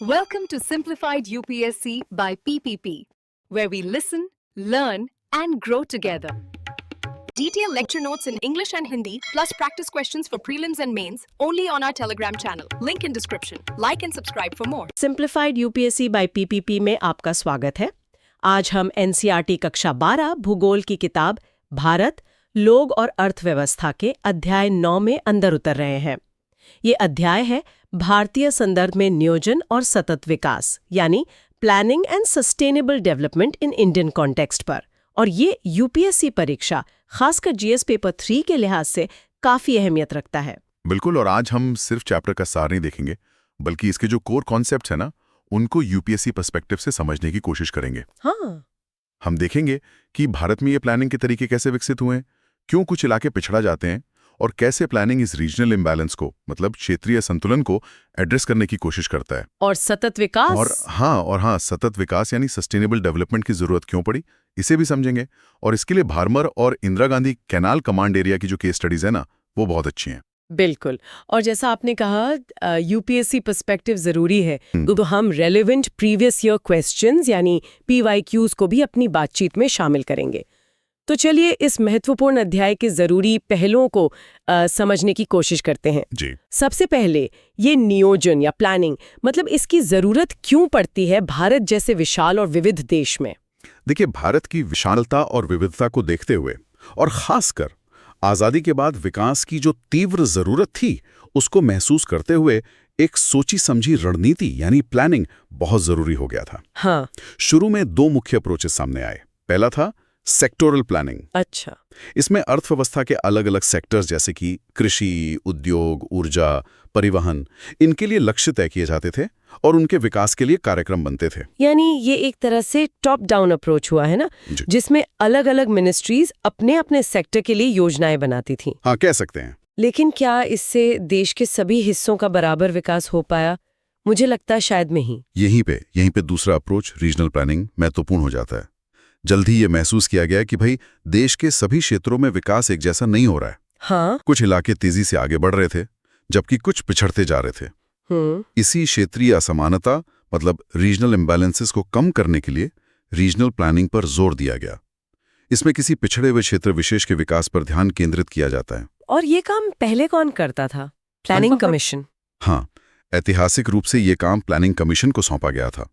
Welcome to Simplified UPSC by PPP, where we listen, learn, and grow together. Detailed lecture notes in English and Hindi, plus practice questions for prelims and mains, only on our Telegram channel. Link in description. Like and subscribe for more. Simplified UPSC by PPP में आपका स्वागत है। आज हम NCERT कक्षा 12 भूगोल की किताब भारत, लोग और अर्थव्यवस्था के अध्याय 9 में अंदर उतर रहे हैं। ये अध्याय है भारतीय संदर्भ में नियोजन और सतत विकास, यानी planning and sustainable development in Indian context पर। और ये यूपीएससी परीक्षा, खासकर जीएस पेपर 3 के लिहाज से काफी अहमियत रखता है। बिल्कुल। और आज हम सिर्फ चैप्टर का सार नहीं देखेंगे, बल्कि इसके जो कोर कॉन्सेप्ट्स है ना, उनको यूपीएससी पर्सपेक्टिव से समझने की कोशिश करेंगे। हाँ, हम देखेंगे कि भारत में ये प्लानिंग के तरीके कैसे विकसित हुए हैं, क्यों कुछ इलाके पिछड़ा जाते हैं, और कैसे प्लानिंग इस रीजनल इम्बैलेंस को, मतलब क्षेत्रीय संतुलन को एड्रेस करने की कोशिश करता है। और सतत विकास और सतत विकास यानी सस्टेनेबल डेवलपमेंट की जरूरत क्यों पड़ी, इसे भी समझेंगे। और इसके लिए भारमर और Indira Gandhi canal command area की जो केस स्टडीज है ना, वो बहुत अच्छी हैं। बिल्कुल। और जैसा आपने कहा यूपीएससी पर्सपेक्टिव जरूरी है, तो हम रेलेवेंट प्रीवियस ईयर क्वेश्चंस यानी पीवाईक्यूज को भी अपनी बातचीत में शामिल करेंगे। तो चलिए इस महत्वपूर्ण अध्याय के जरूरी पहलुओं को समझने की कोशिश करते हैं जी। सबसे पहले ये नियोजन या प्लानिंग, मतलब इसकी जरूरत क्यों पड़ती है भारत जैसे विशाल और विविध देश में। देखिए, भारत की विशालता और विविधता को देखते हुए, और खासकर आजादी के बाद विकास की जो तीव्र जरूरत थी, उसको महसूस करते हुए एक सोची समझी रणनीति यानी प्लानिंग बहुत जरूरी हो गया था। हाँ। शुरू में 2 मुख्य अप्रोचेस सामने आए। पहला था सेक्टोरल प्लानिंग। अच्छा। इसमें अर्थव्यवस्था के अलग अलग सेक्टर्स जैसे कि कृषि, उद्योग, ऊर्जा, परिवहन, इनके लिए लक्ष्य तय किए जाते थे और उनके विकास के लिए कार्यक्रम बनते थे। यानी ये एक तरह से टॉप डाउन अप्रोच हुआ है ना, जिसमें अलग अलग मिनिस्ट्रीज अपने अपने सेक्टर के लिए योजनाएं बनाती थी। हाँ, कह सकते हैं। लेकिन क्या इससे देश के सभी हिस्सों का बराबर विकास हो पाया? मुझे लगता है शायद नहीं। यहीं पे दूसरा अप्रोच रीजनल प्लानिंग महत्वपूर्ण हो जाता है। जल्द ही ये महसूस किया गया कि भाई, देश के सभी क्षेत्रों में विकास एक जैसा नहीं हो रहा है। हाँ। कुछ इलाके तेजी से आगे बढ़ रहे थे, जबकि कुछ पिछड़ते जा रहे थे। इसी क्षेत्रीय असमानता, मतलब रीजनल इम्बैलेंसेस को कम करने के लिए रीजनल प्लानिंग पर जोर दिया गया। इसमें किसी पिछड़े हुए क्षेत्र विशेष के विकास पर ध्यान केंद्रित किया जाता है। और ये काम पहले कौन करता था? Planning commission. हाँ, ऐतिहासिक रूप से ये काम प्लानिंग कमीशन को सौंपा गया था।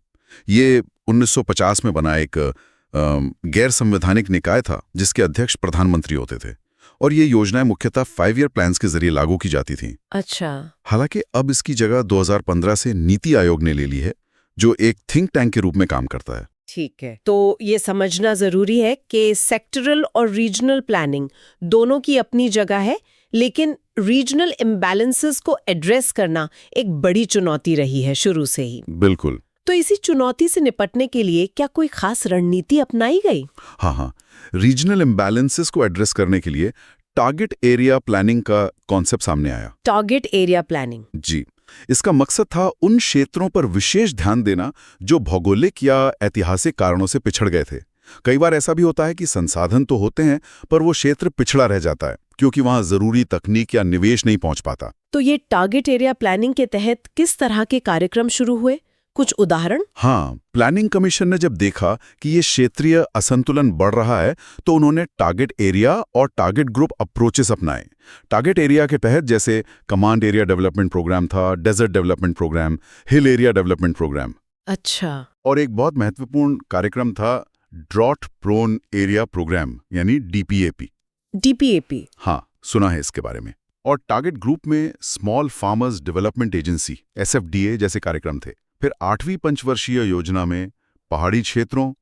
ये 1950 में बना एक गैर संवैधानिक निकाय था, जिसके अध्यक्ष प्रधानमंत्री होते थे, और ये योजनाएं मुख्यतः 5 ईयर प्लान्स के जरिए लागू की जाती थीं। अच्छा। हालांकि अब इसकी जगह 2015 से नीति आयोग ने ले ली है, जो एक थिंक टैंक के रूप में काम करता है। ठीक है, तो ये समझना जरूरी है कि सेक्टरल और रीजनल प्लानिंग दोनों की अपनी जगह है, लेकिन रीजनल इम्बैलेंसेस को एड्रेस करना एक बड़ी चुनौती रही है शुरू से ही। बिल्कुल। तो इसी चुनौती से निपटने के लिए क्या कोई खास रणनीति अपनाई गई? हाँ, रीजनल इम्बैलेंसेस को एड्रेस करने के लिए टारगेट एरिया प्लानिंग का कॉन्सेप्ट सामने आया। Target area planning. जी। इसका मकसद था उन क्षेत्रों पर विशेष ध्यान देना जो भौगोलिक या ऐतिहासिक कारणों से पिछड़ गए थे। कई बार ऐसा भी होता है कि संसाधन तो होते हैं, पर वो क्षेत्र पिछड़ा रह जाता है क्योंकि वहां जरूरी तकनीक या निवेश नहीं पहुंच पाता। तो ये टारगेट एरिया प्लानिंग के तहत किस तरह के कार्यक्रम शुरू हुए? कुछ उदाहरण? हाँ, प्लानिंग कमीशन ने जब देखा कि ये क्षेत्रीय असंतुलन बढ़ रहा है, तो उन्होंने टारगेट एरिया और टारगेट ग्रुप अप्रोचेस अपनाए। टारगेट एरिया के तहत जैसे कमांड एरिया डेवलपमेंट प्रोग्राम था, desert development programme, hill area development programme. अच्छा। और एक बहुत महत्वपूर्ण कार्यक्रम था ड्रॉट प्रोन एरिया प्रोग्राम, यानी डीपीएपी। डीपीएपी? हाँ, सुना है इसके बारे में। और टारगेट ग्रुप में small farmers development agency SFDA जैसे कार्यक्रम थे। फिर 8वीं पंचवर्षीय योजना में पहाड़ी क्षेत्रों,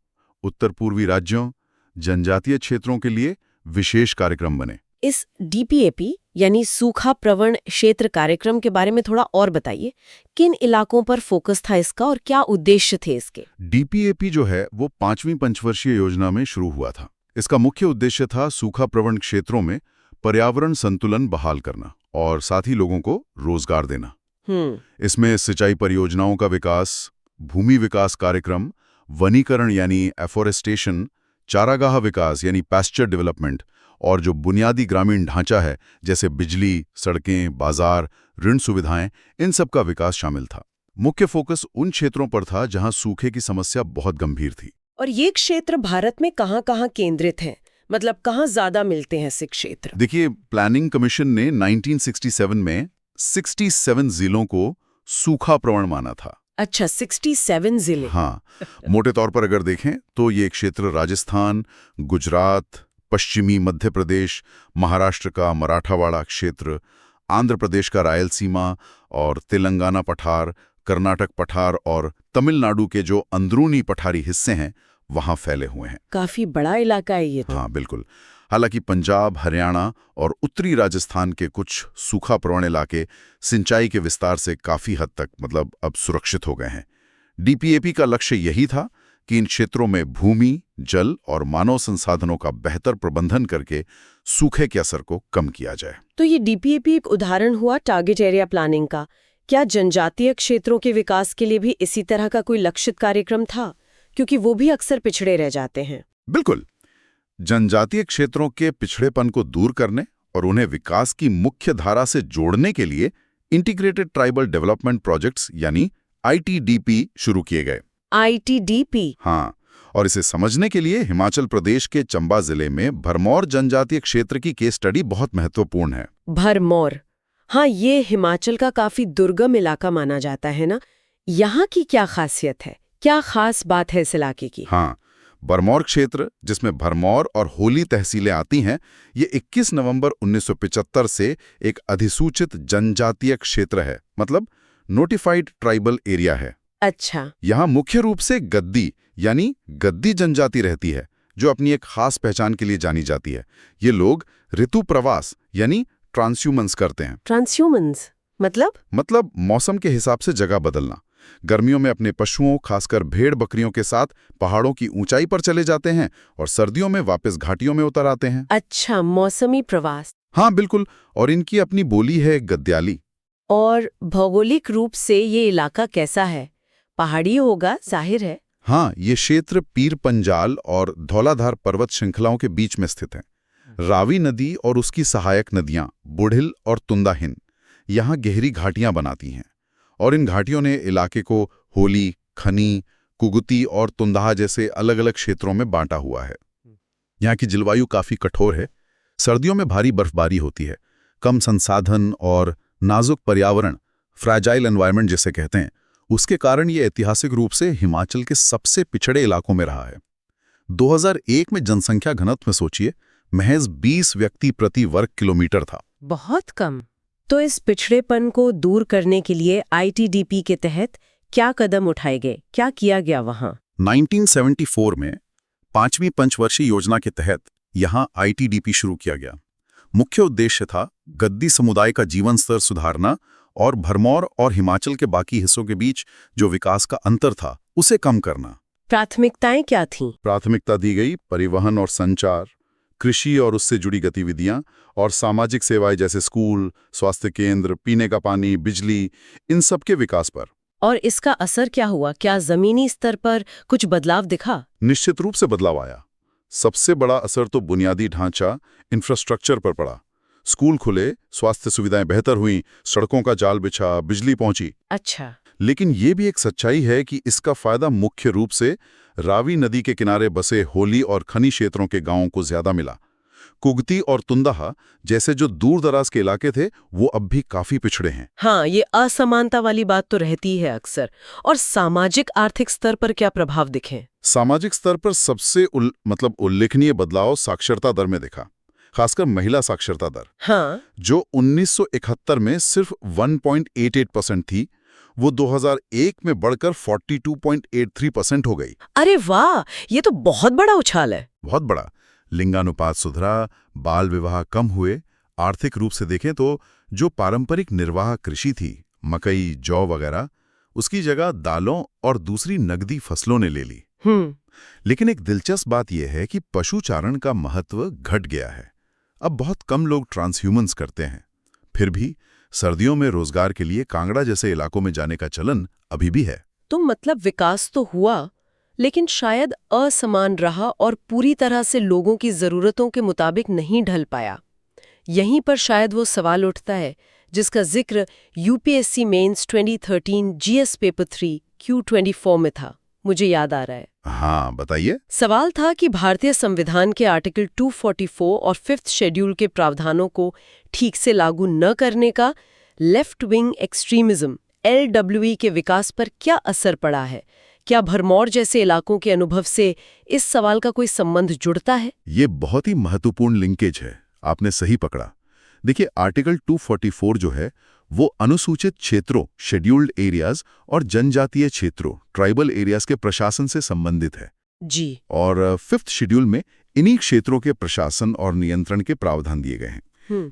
उत्तर पूर्वी राज्यों, जनजातीय क्षेत्रों के लिए विशेष कार्यक्रम बने। इस डीपीएपी यानी सूखा प्रवण क्षेत्र कार्यक्रम के बारे में थोड़ा और बताइए। किन इलाकों पर फोकस था इसका और क्या उद्देश्य थे इसके? डीपीएपी जो है वो 5वीं पंचवर्षीय योजना में शुरू हुआ था। इसका मुख्य उद्देश्य था सूखा प्रवण क्षेत्रों में पर्यावरण संतुलन बहाल करना और साथ ही लोगों को रोजगार देना। इसमें सिंचाई परियोजनाओं का विकास, भूमि विकास कार्यक्रम, वनीकरण यानी एफोरेस्टेशन, चारागाह विकास यानी पैस्चर डेवलपमेंट, और जो बुनियादी ग्रामीण ढांचा है जैसे बिजली, सड़कें, बाजार, ऋण सुविधाएं, इन सब का विकास शामिल था। मुख्य फोकस उन क्षेत्रों पर था जहां सूखे की समस्या बहुत गंभीर थी। और ये क्षेत्र भारत में कहाँ-कहाँ केंद्रित हैं? मतलब कहाँ ज्यादा मिलते हैं ऐसे क्षेत्र? देखिए, प्लानिंग कमीशन ने 1967 में 67 जिलों को सूखा प्रवण माना था। अच्छा, 67 जिले। हाँ, मोटे तौर पर अगर देखें तो ये क्षेत्र राजस्थान, गुजरात, पश्चिमी मध्य प्रदेश, महाराष्ट्र का मराठावाड़ा क्षेत्र, आंध्र प्रदेश का रायलसीमा और तेलंगाना पठार, कर्नाटक पठार और तमिलनाडु के जो अंदरूनी पठारी हिस्से हैं वहां फैले हुए हैं। काफी बड़ा इलाका है ये तो। हाँ, बिल्कुल। हालांकि पंजाब, हरियाणा और उत्तरी राजस्थान के कुछ सूखा प्रवण इलाके सिंचाई के विस्तार से काफी हद तक मतलब अब सुरक्षित हो गए हैं। डीपीएपी का लक्ष्य यही था कि इन क्षेत्रों में भूमि, जल और मानव संसाधनों का बेहतर प्रबंधन करके सूखे के असर को कम किया जाए। तो ये डीपीएपी एक उदाहरण हुआ टारगेट एरिया प्लानिंग का। क्या जनजातीय क्षेत्रों के विकास के लिए भी इसी तरह का कोई लक्षित कार्यक्रम था? क्योंकि वो भी अक्सर पिछड़े रह जाते हैं। बिल्कुल। जनजातीय क्षेत्रों के पिछड़ेपन को दूर करने और उन्हें विकास की मुख्य धारा से जोड़ने के लिए इंटीग्रेटेड ट्राइबल डेवलपमेंट प्रोजेक्ट्स यानी आईटीडीपी शुरू किए गए। आईटीडीपी? हाँ, और इसे समझने के लिए हिमाचल प्रदेश के चंबा जिले में भरमौर जनजातीय क्षेत्र की केस स्टडी बहुत महत्वपूर्ण है। भरमौर, हाँ, ये हिमाचल का काफी दुर्गम इलाका माना जाता है ना। यहाँ की क्या खासियत है, क्या खास बात है इस इलाके की? हाँ, भरमौर क्षेत्र, जिसमें भरमौर और होली तहसीलें आती हैं, ये 21 नवंबर 1975 से एक अधिसूचित जनजातीय क्षेत्र है, मतलब नोटिफाइड ट्राइबल एरिया है। अच्छा। यहाँ मुख्य रूप से गद्दी यानी गद्दी जनजाति रहती है, जो अपनी एक खास पहचान के लिए जानी जाती है। ये लोग ऋतु प्रवास यानी ट्रांसह्यूमन्स करते हैं। ट्रांसह्यूमन्स मतलब मौसम के हिसाब से जगह बदलना। गर्मियों में अपने पशुओं, खासकर भेड़ बकरियों के साथ पहाड़ों की ऊंचाई पर चले जाते हैं और सर्दियों में वापस घाटियों में उतर आते हैं। अच्छा, मौसमी प्रवास। हाँ, बिल्कुल। और इनकी अपनी बोली है गद्याली। और भौगोलिक रूप से ये इलाका कैसा है? पहाड़ी होगा, जाहिर है। हाँ, ये क्षेत्र पीर पंजाल और धौलाधार पर्वत श्रृंखलाओं के बीच में स्थित है। रावी नदी और उसकी सहायक नदियां बुढ़िल और तुंदाहिन यहाँ गहरी घाटियां बनाती हैं, और इन घाटियों ने इलाके को होली, खनी, कुगुती और तुंदाहा जैसे अलग अलग क्षेत्रों में बांटा हुआ है। यहाँ की जलवायु काफी कठोर है। सर्दियों में भारी बर्फबारी होती है, कम संसाधन और नाजुक पर्यावरण, फ्रैजाइल एनवायरनमेंट जिसे कहते हैं, उसके कारण ये ऐतिहासिक रूप से हिमाचल के सबसे पिछड़े इलाकों में रहा है। 2001 में जनसंख्या घनत्व में सोचिए, महज 20 व्यक्ति प्रति वर्ग किलोमीटर था। बहुत कम। तो इस पिछड़ेपन को दूर करने के लिए आईटीडीपी के तहत क्या कदम उठाए गए, क्या किया गया वहां? 1974 में 5वीं पंचवर्षीय योजना के तहत यहां आईटीडीपी शुरू किया गया। मुख्य उद्देश्य था गद्दी समुदाय का जीवन स्तर सुधारना और भरमौर और हिमाचल के बाकी हिस्सों के बीच जो विकास का अंतर था उसे कम करना। प्राथमिकताएं क्या थीं? प्राथमिकता दी गई परिवहन और संचार, कृषि और उससे जुड़ी गतिविधियां और सामाजिक सेवाएं जैसे स्कूल, स्वास्थ्य केंद्र, पीने का पानी, बिजली, इन सब के विकास पर। और इसका असर क्या हुआ? क्या जमीनी स्तर पर कुछ बदलाव दिखा? निश्चित रूप से बदलाव आया। सबसे बड़ा असर तो बुनियादी ढांचा, इंफ्रास्ट्रक्चर पर पड़ा। स्कूल खुले, स्वास्थ्य सुविधाएं बेहतर हुईं, सड़कों का जाल बिछा, बिजली पहुंची। अच्छा। लेकिन ये भी एक सच्चाई है कि इसका फायदा मुख्य रूप से रावी नदी के किनारे बसे होली और खनी क्षेत्रों के गांवों को ज्यादा मिला। कुगती और तुंदाहा जैसे जो दूर दराज के इलाके थे वो अब भी काफी पिछड़े हैं। हाँ, ये असमानता वाली बात तो रहती है अक्सर। और सामाजिक आर्थिक स्तर पर क्या प्रभाव दिखे? सामाजिक स्तर पर सबसे उल्लेखनीय बदलाव साक्षरता दर में दिखा, खासकर महिला साक्षरता दर। हाँ। जो 1971 में सिर्फ 1.88% थी, वो 2001 में बढ़कर 42.83% हो गई। अरे वाह, ये तो बहुत बड़ा उछाल है। बहुत बड़ा। लिंगानुपात सुधरा, बाल विवाह कम हुए। आर्थिक रूप से देखें तो जो पारंपरिक निर्वाह कृषि थी, मकई, जौ वगैरह, उसकी जगह दालों और दूसरी नगदी फसलों ने ले ली। लेकिन एक दिलचस्प बात यह है कि पशुचारण का महत्व घट गया है। अब बहुत कम लोग ट्रांसह्यूमन्स करते हैं। फिर भी सर्दियों में रोजगार के लिए कांगड़ा जैसे इलाकों में जाने का चलन अभी भी है। तो मतलब विकास तो हुआ, लेकिन शायद असमान रहा और पूरी तरह से लोगों की जरूरतों के मुताबिक नहीं ढल पाया। यहीं पर शायद वो सवाल उठता है, जिसका जिक्र UPSC mains 2013 GS paper 3 Q24 में था। मुझे याद आ रहा है। हाँ, बताइए। सवाल था कि भारतीय संविधान के आर्टिकल 244 और 5th शेड्यूल के प्रावधानों को ठीक से लागू न करने का लेफ्ट विंग एक्सट्रीमिज्म LWE के विकास पर क्या असर पड़ा है। क्या भरमौर जैसे इलाकों के अनुभव से इस सवाल का कोई संबंध जुड़ता है? ये बहुत ही महत्वपूर्ण लिंकेज है, आपने सही पकड़ा। देखिए, आर्टिकल 244 जो है वो अनुसूचित क्षेत्रों शेड्यूल्ड एरियाज और जनजातीय क्षेत्रों ट्राइबल एरियाज के प्रशासन से संबंधित है जी। और 5th शेड्यूल में इन्हीं क्षेत्रों के प्रशासन और नियंत्रण के प्रावधान दिए गए हैं।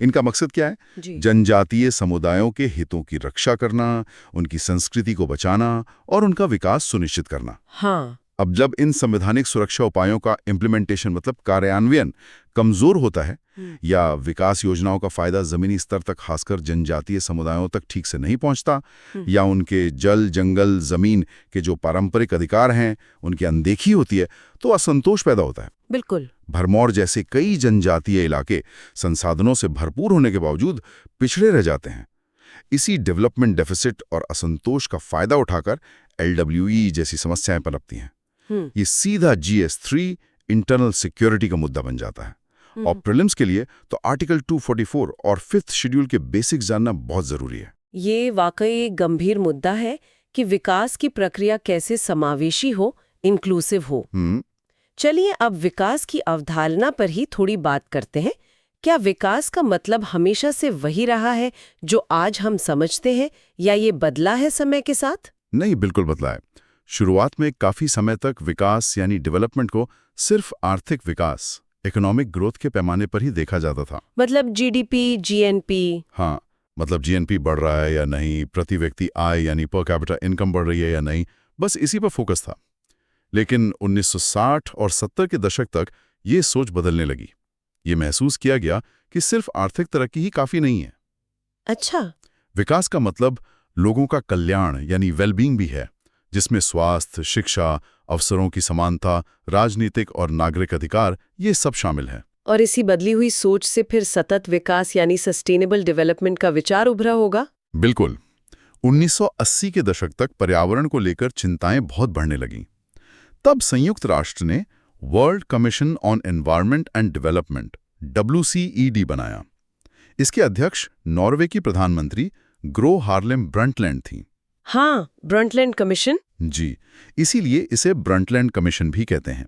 इनका मकसद क्या है? जनजातीय समुदायों के हितों की रक्षा करना, उनकी संस्कृति को बचाना और उनका विकास सुनिश्चित करना। हाँ। अब जब इन संवैधानिक सुरक्षा उपायों का इम्प्लीमेंटेशन मतलब कार्यान्वयन कमजोर होता है या विकास योजनाओं का फायदा जमीनी स्तर तक खासकर जनजातीय समुदायों तक ठीक से नहीं पहुंचता या उनके जल जंगल जमीन के जो पारंपरिक अधिकार हैं उनकी अनदेखी होती है, तो असंतोष पैदा होता है। बिल्कुल। भरमौर जैसे कई जनजातीय इलाके संसाधनों से भरपूर होने के बावजूद पिछड़े रह जाते हैं। इसी डेवलपमेंट डेफिसिट और असंतोष का फायदा उठाकर LWE जैसी समस्याएं पनपती हैं। ये सीधा GS3 इंटरनल सिक्योरिटी का मुद्दा बन जाता है। और प्रीलिम्स के लिए तो आर्टिकल 244 और 5th शेड्यूल के बेसिक्स जानना बहुत जरूरी है। ये वाकई एक गंभीर मुद्दा है कि विकास की प्रक्रिया कैसे समावेशी हो, इंक्लूसिव हो। चलिए अब विकास की अवधारणा पर ही थोड़ी बात करते हैं। क्या विकास का मतलब हमेशा से वही रहा है जो आज हम समझते हैं, या ये बदला है समय के साथ? नहीं, बिल्कुल बदला है। शुरुआत में काफी समय तक विकास यानी डेवलपमेंट को सिर्फ आर्थिक विकास, इकोनॉमिक ग्रोथ के पैमाने पर ही देखा जाता था। मतलब GDP, GNP। हाँ, मतलब GNP बढ़ रहा है या नहीं, प्रति व्यक्ति आय यानी पर कैपिटा इनकम बढ़ रही है या नहीं, बस इसी पर फोकस था। लेकिन 1960 और 70 के दशक तक ये सोच बदलने लगी। ये महसूस किया गया कि सिर्फ आर्थिक तरक्की ही काफी नहीं है। अच्छा। विकास का मतलब लोगों का कल्याण यानी वेलबींग भी है, जिसमें स्वास्थ्य, शिक्षा, अवसरों की समानता, राजनीतिक और नागरिक अधिकार ये सब शामिल है। और इसी बदली हुई सोच से फिर सतत विकास यानी सस्टेनेबल डेवलपमेंट का विचार उभरा होगा? बिल्कुल। 1980 के दशक तक पर्यावरण को लेकर चिंताएं बहुत बढ़ने लगीं। तब संयुक्त राष्ट्र ने world commission on environment and development WCED बनाया। इसके अध्यक्ष नॉर्वे की प्रधानमंत्री ग्रो हार्लेम ब्रंटलैंड थीं। हाँ, ब्रंटलैंड कमीशन। जी, इसीलिए इसे ब्रंटलैंड कमीशन भी कहते हैं।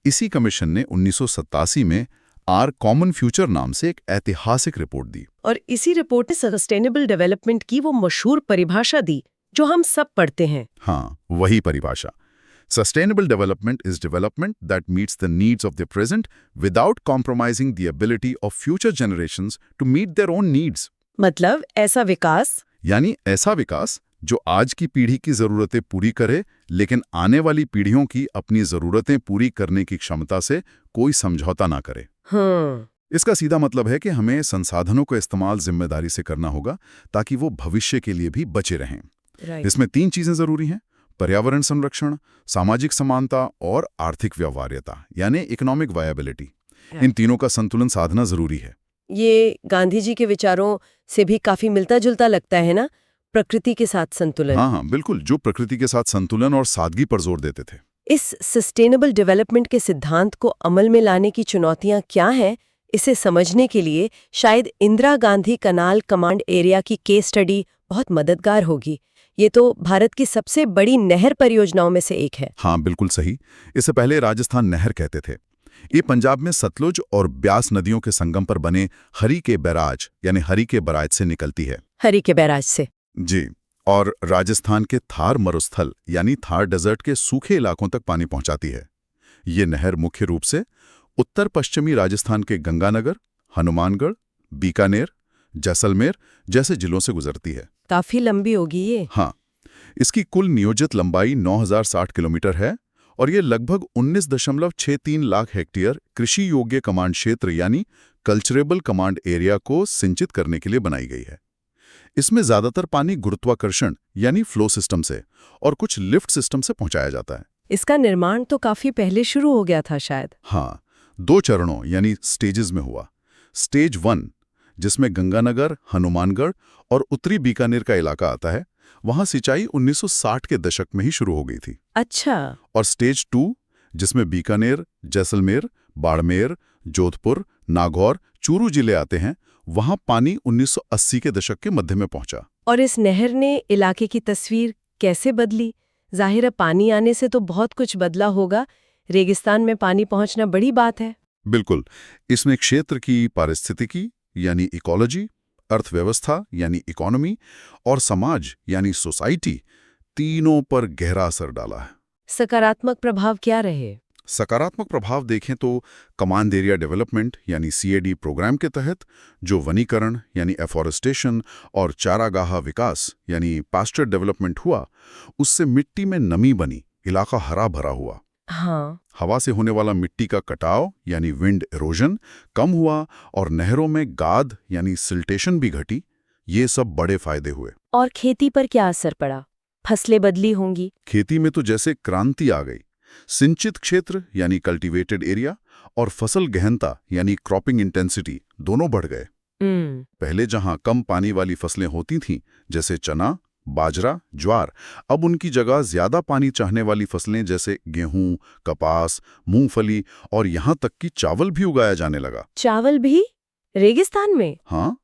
इसी कमीशन ने 1987 में आर कॉमन फ्यूचर नाम से एक ऐतिहासिक रिपोर्ट दी। और इसी रिपोर्ट ने सस्टेनेबल डेवलपमेंट की वो मशहूर परिभाषा दी जो हम सब पढ़ते हैं। हाँ, वही परिभाषा। Sustainable development is development that meets the needs of the present without compromising the ability of future generations to meet their own needs. मतलब ऐसा विकास, यानी ऐसा विकास जो आज की पीढ़ी की जरूरतें पूरी करे, लेकिन आने वाली पीढ़ियों की अपनी जरूरतें पूरी करने की क्षमता से कोई समझौता ना करे। हाँ। इसका सीधा मतलब है कि हमें संसाधनों का इस्तेमाल जिम्मेदारी से करना होगा ताकि वो भविष्य के लिए भी बचे रहें। इसमें 3 चीजें जरूरी हैं: पर्यावरण संरक्षण, सामाजिक समानता और आर्थिक व्यवहार्यता यानी इकोनॉमिक वायबिलिटी। इन तीनों का संतुलन साधना जरूरी है। ये गांधी जी के विचारों से भी काफी मिलता जुलता लगता है ना, प्रकृति के साथ संतुलन। हाँ, बिल्कुल, जो प्रकृति के साथ संतुलन और सादगी पर जोर देते थे। इस सस्टेनेबल डेवलपमेंट के सिद्धांत को अमल में लाने की चुनौतियां क्या हैं, इसे समझने के लिए शायद इंदिरा गांधी कनाल कमांड एरिया की केस स्टडी बहुत मददगार होगी। ये तो भारत की सबसे बड़ी नहर परियोजनाओं में से एक है। हाँ, बिल्कुल सही। इससे पहले राजस्थान नहर कहते थे। ये पंजाब में सतलुज और ब्यास नदियों के संगम पर बने हरी के बैराज यानी हरी के बराज से निकलती है। हरी के बैराज से? जी। और राजस्थान के थार मरुस्थल यानी थार डेजर्ट के सूखे इलाकों तक पानी पहुंचाती है। ये नहर मुख्य रूप से उत्तर पश्चिमी राजस्थान के गंगानगर, हनुमानगढ़, बीकानेर, जैसलमेर जैसे जिलों से गुजरती है। काफी लंबी होगी ये। हाँ, इसकी कुल नियोजित लंबाई 9060 किलोमीटर है और ये लगभग 19.63 लाख हेक्टेयर कृषि योग्य कमांड क्षेत्र यानी कल्चरेबल कमांड एरिया को सिंचित करने के लिए बनाई गई है। इसमें ज्यादातर पानी गुरुत्वाकर्षण यानी फ्लो सिस्टम से और कुछ लिफ्ट सिस्टम से पहुंचाया जाता है। इसका निर्माण तो काफी पहले शुरू हो गया था शायद। हाँ, 2 चरणों यानी स्टेजेस में हुआ। स्टेज 1 जिसमें गंगानगर, हनुमानगढ़ और उत्तरी बीकानेर का इलाका आता है, वहां सिंचाई 1960 के दशक में ही शुरू हो गई थी। अच्छा। और स्टेज 2, जिसमें बीकानेर, जैसलमेर, बाड़मेर, जोधपुर, नागौर, चूरू जिले आते हैं, वहां पानी 1980 के दशक के मध्य में पहुंचा। और इस नहर ने इलाके की तस्वीर कैसे बदली? जाहिर है पानी आने से तो बहुत कुछ बदला होगा। रेगिस्तान में पानी पहुंचना बड़ी बात है। बिल्कुल। इसमें क्षेत्र की पारिस्थितिकी यानी इकोलॉजी, अर्थव्यवस्था यानी इकोनॉमी और समाज यानी सोसाइटी, तीनों पर गहरा असर डाला है। सकारात्मक प्रभाव क्या रहे? सकारात्मक प्रभाव देखें तो कमांड एरिया डेवलपमेंट यानी CAD प्रोग्राम के तहत जो वनीकरण यानी एफॉरेस्टेशन और चारागाह विकास यानी पास्चर डेवलपमेंट हुआ, उससे मिट्टी में नमी बनी, इलाका हरा भरा हुआ। हाँ। हवा से होने वाला मिट्टी का कटाव यानी विंड एरोजन कम हुआ और नहरों में गाद यानी सिल्टेशन भी घटी। ये सब बड़े फायदे हुए। और खेती पर क्या असर पड़ा? फसलें बदली होंगी। खेती में तो जैसे क्रांति आ गई। सिंचित क्षेत्र यानी कल्टीवेटेड एरिया और फसल गहनता यानी क्रॉपिंग इंटेंसिटी दोनों बढ़ गए। पहले जहां कम पानी वाली फसलें होती थीं, जैसे चना, बाजरा, ज्वार, अब उनकी जगह ज्यादा पानी चाहने वाली फसलें जैसे गेहूं, कपास, मूंगफली और यहां तक कि चावल भी उगाया जाने लगा। चावल भी रेगिस्तान में? हाँ,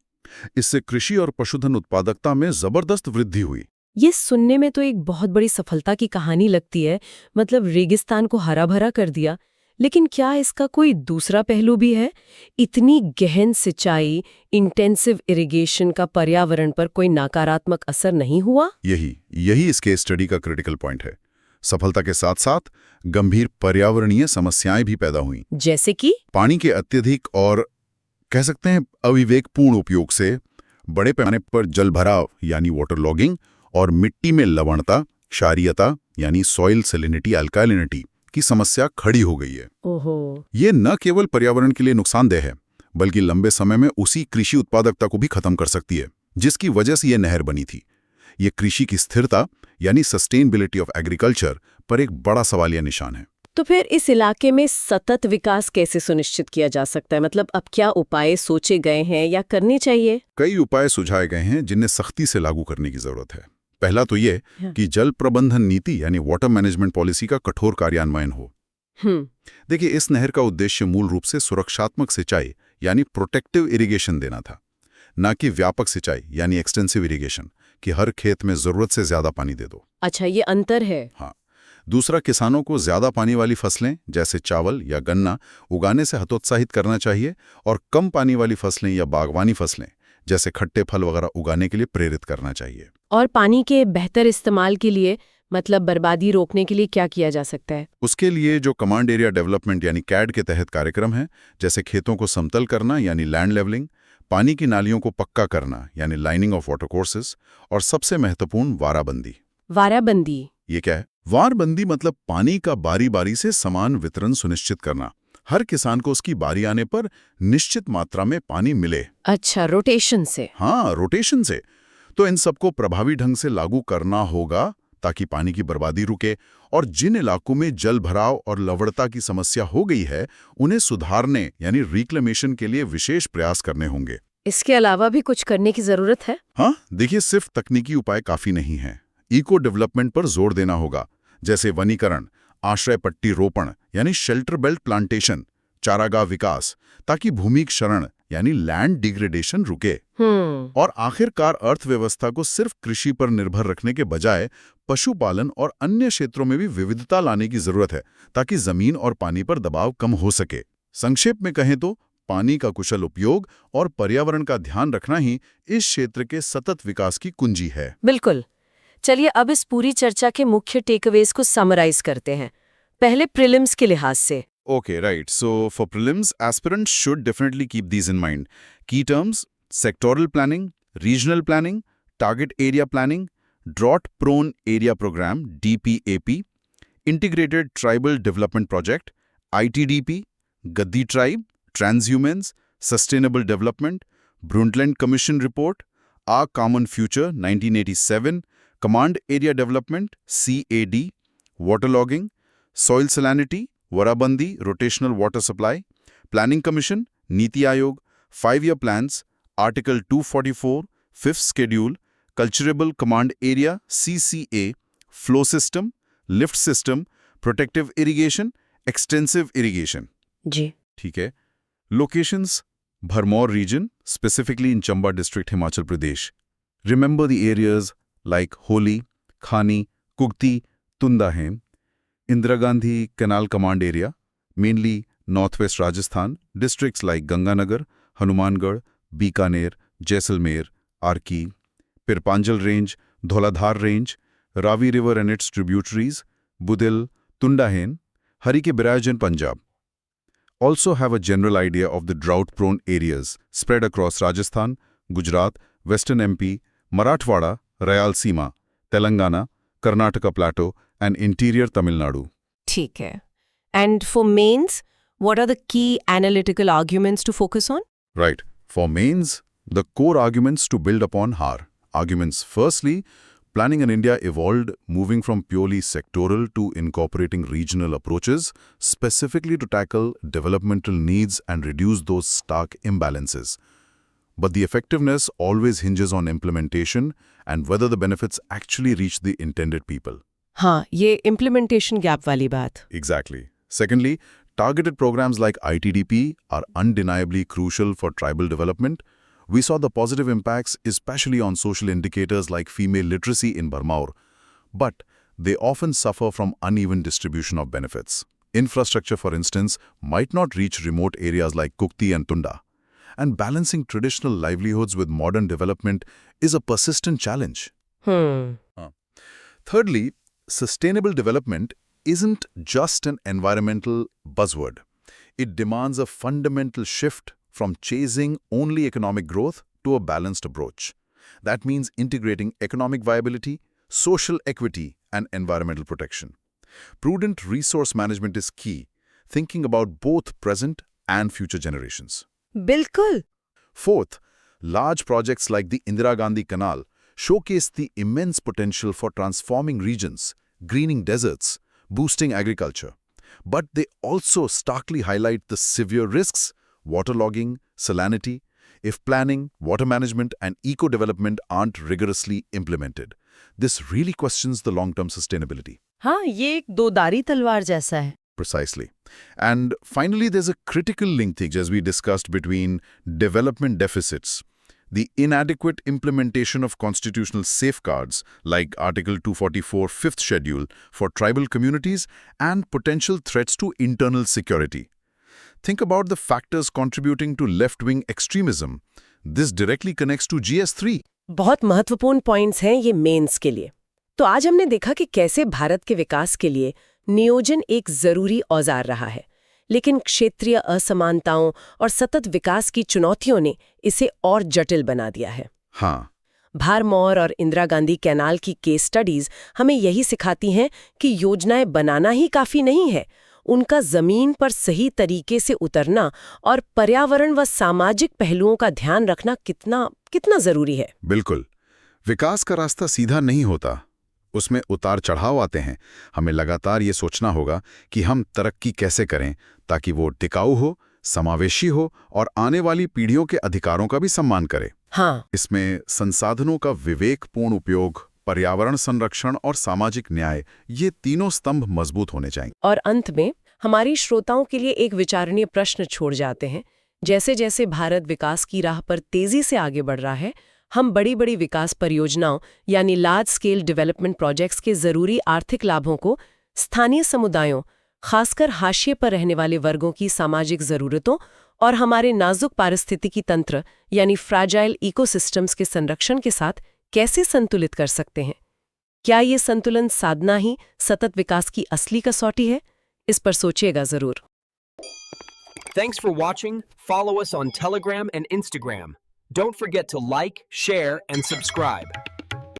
इससे कृषि और पशुधन उत्पादकता में जबरदस्त वृद्धि हुई। ये सुनने में तो एक बहुत बड़ी सफलता की कहानी लगती है। मतलब रेगिस्तान को हरा भरा कर दिया। लेकिन क्या इसका कोई दूसरा पहलू भी है? इतनी गहन सिंचाई, इंटेंसिव इरिगेशन का पर्यावरण पर कोई नकारात्मक असर नहीं हुआ? यही इस केस स्टडी का क्रिटिकल पॉइंट है। सफलता के साथ साथ गंभीर पर्यावरणीय समस्याएं भी पैदा हुई। जैसे कि पानी के अत्यधिक और कह सकते हैं अविवेकपूर्ण उपयोग से बड़े पैमाने पर जल भराव यानी वाटर लॉगिंग और मिट्टी में लवणता, क्षारीयता यानी सॉइल सैलिनिटी, अल्कालिनिटी की समस्या खड़ी हो गई है। ओहो। ये न केवल पर्यावरण के लिए नुकसानदेह है, बल्कि लंबे समय में उसी कृषि उत्पादकता को भी खत्म कर सकती है, जिसकी वजह से ये नहर बनी थी। ये कृषि की स्थिरता यानी सस्टेनेबिलिटी ऑफ एग्रीकल्चर पर एक बड़ा सवालिया निशान है। तो फिर इस इलाके में सतत विकास कैसे सुनिश्चित किया जा सकता है? मतलब अब क्या उपाय सोचे गए हैं या करने चाहिए? कई उपाय सुझाए गए हैं जिन्हें सख्ती से लागू करने की जरूरत है। पहला तो ये कि जल प्रबंधन नीति यानी वाटर मैनेजमेंट पॉलिसी का कठोर कार्यान्वयन हो। देखिए, इस नहर का उद्देश्य मूल रूप से सुरक्षात्मक सिंचाई यानी प्रोटेक्टिव इरिगेशन देना था, न कि व्यापक सिंचाई यानी एक्सटेंसिव इरिगेशन कि हर खेत में जरूरत से ज्यादा पानी दे दो। अच्छा, ये अंतर है। हाँ। दूसरा, किसानों को ज्यादा पानी वाली फसलें जैसे चावल या गन्ना उगाने से हतोत्साहित करना चाहिए और कम पानी वाली फसलें या बागवानी फसलें जैसे खट्टे फल वगैरह उगाने के लिए प्रेरित करना चाहिए। और पानी के बेहतर इस्तेमाल के लिए, मतलब बर्बादी रोकने के लिए क्या किया जा सकता है? उसके लिए जो कमांड एरिया डेवलपमेंट यानी CAD के तहत कार्यक्रम है, जैसे खेतों को समतल करना यानी लैंड लेवलिंग, पानी की नालियों को पक्का करना यानी लाइनिंग ऑफ वाटर कोर्सेस, और सबसे महत्वपूर्ण वाराबंदी। वाराबंदी ये क्या है? वारबंदी मतलब पानी का बारी बारी से समान वितरण सुनिश्चित करना। हर किसान को उसकी बारी आने पर निश्चित मात्रा में पानी मिले। अच्छा, रोटेशन से। हाँ, रोटेशन से। तो इन सबको प्रभावी ढंग से लागू करना होगा ताकि पानी की बर्बादी रुके, और जिन इलाकों में जल भराव और लवणता की समस्या हो गई है, उन्हें सुधारने यानी रिक्लेमेशन के लिए विशेष प्रयास करने होंगे। इसके अलावा भी कुछ करने की जरूरत है? हाँ, देखिए, सिर्फ तकनीकी उपाय काफी नहीं है। इको डेवलपमेंट पर जोर देना होगा, जैसे वनीकरण, आश्रय पट्टी रोपण यानी शेल्टर बेल्ट प्लांटेशन, चारागाह विकास, ताकि भूमि क्षरण यानी लैंड डिग्रेडेशन रुके। और आखिरकार अर्थव्यवस्था को सिर्फ कृषि पर निर्भर रखने के बजाय पशुपालन और अन्य क्षेत्रों में भी विविधता लाने की जरूरत है, ताकि जमीन और पानी पर दबाव कम हो सके। संक्षेप में कहें तो पानी का कुशल उपयोग और पर्यावरण का ध्यान रखना ही इस क्षेत्र के सतत विकास की कुंजी है। बिल्कुल। चलिए अब इस पूरी चर्चा के मुख्य टेकअवेज को समराइज करते हैं। पहले प्रीलिम्स के लिहाज से। Okay, right. So for prelims, aspirants should definitely keep these in mind. Key terms: sectoral planning, regional planning, target area planning, drought-prone area program (DPAP), integrated tribal development project (ITDP), Gaddi tribe, transhumance, sustainable development, Brundtland Commission report, Our Common Future 1987, command area development (CAD), waterlogging, soil salinity, Warabandi, rotational water supply, Planning Commission, Niti Aayog, 5-year plans, Article 244, 5th Schedule, Culturable Command Area, CCA, Flow System, Lift System, Protective Irrigation, Extensive Irrigation. जी। ठीक है. Locations, Bharmor region, specifically in Chamba district, Himachal Pradesh. Remember the areas like Holi, Khani, Kugti, Tundahem. Indira Gandhi Canal Command Area, mainly northwest Rajasthan, districts like Ganganagar, Hanumangarh, Bikaner, Jaisalmer, Arki, Pirpanjal Range, Dhauladhar Range, Ravi River and its tributaries, Budil, Tundahen, Harike Biraj in Punjab. Also have a general idea of the drought-prone areas spread across Rajasthan, Gujarat, Western MP, Marathwada, Rayalaseema, Telangana, Karnataka Plateau, and interior Tamil Nadu. ठीक है। And for mains, what are the key analytical arguments to focus on? Right. For mains, the core arguments to build upon are arguments. Firstly, planning in India evolved moving from purely sectoral to incorporating regional approaches, specifically to tackle developmental needs and reduce those stark imbalances. But the effectiveness always hinges on implementation and whether the benefits actually reach the intended people. हाँ, ये implementation gap वाली बात। Exactly. Secondly, targeted programs like ITDP are undeniably crucial for tribal development. We saw the positive impacts, especially on social indicators like female literacy in Bharmor. But they often suffer from uneven distribution of benefits. Infrastructure, for instance, might not reach remote areas like Kukti and Tunda. And balancing traditional livelihoods with modern development is a persistent challenge. Thirdly, sustainable development isn't just an environmental buzzword. It demands a fundamental shift from chasing only economic growth to a balanced approach. That means integrating economic viability, social equity, and environmental protection. Prudent resource management is key, thinking about both present and future generations. बिल्कुल। Fourth, large projects like the Indira Gandhi Canal showcase the immense potential for transforming regions, greening deserts, boosting agriculture. But they also starkly highlight the severe risks, waterlogging, salinity, if planning, water management, and eco-development aren't rigorously implemented. This really questions the long-term sustainability. हाँ, ये एक दोधारी तलवार जैसा है। Precisely. And finally, there's a critical linkage, as we discussed, between development deficits, the inadequate implementation of constitutional safeguards like Article 244, 5th Schedule for tribal communities, and potential threats to internal security. Think about the factors contributing to left-wing extremism. This directly connects to GS3. बहुत महत्वपूर्ण points हैं ये mains के लिए। तो आज हमने देखा कि कैसे भारत के विकास के लिए नियोजन एक जरूरी औजार रहा है, लेकिन क्षेत्रीय असमानताओं और सतत विकास की चुनौतियों ने इसे और जटिल बना दिया है। हाँ, भारमौर और इंदिरा गांधी कैनाल की केस स्टडीज हमें यही सिखाती हैं कि योजनाएं बनाना ही काफी नहीं है, उनका जमीन पर सही तरीके से उतरना और पर्यावरण व सामाजिक पहलुओं का ध्यान रखना कितना जरूरी है। बिल्कुल। विकास का रास्ता सीधा नहीं होता, उसमें उतार चढ़ाव आते हैं। हमें लगातार ये सोचना होगा कि हम तरक्की कैसे करें ताकि वो टिकाऊ हो, समावेशी हो और आने वाली पीढ़ियों के अधिकारों का भी सम्मान करे। हाँ, इसमें संसाधनों का विवेकपूर्ण उपयोग, पर्यावरण संरक्षण और सामाजिक न्याय, ये तीनों स्तंभ मजबूत होने चाहिए। और अंत में हमारी श्रोताओं के लिए एक विचारणीय प्रश्न छोड़ जाते हैं। जैसे जैसे भारत विकास की राह पर तेजी से आगे बढ़ रहा है, हम बड़ी बड़ी विकास परियोजनाओं यानी लार्ज स्केल डेवलपमेंट प्रोजेक्ट्स के जरूरी आर्थिक लाभों को स्थानीय समुदायों, खासकर हाशिए पर रहने वाले वर्गों की सामाजिक जरूरतों और हमारे नाजुक पारिस्थितिकी तंत्र यानी फ्रैजाइल इकोसिस्टम्स के संरक्षण के साथ कैसे संतुलित कर सकते हैं। क्या ये संतुलन साधना ही सतत विकास की असली कसौटी है? इस पर सोचिएगा जरूर। Thanks for watching. Follow us on Telegram and Instagram. Don't forget to like, share, and subscribe.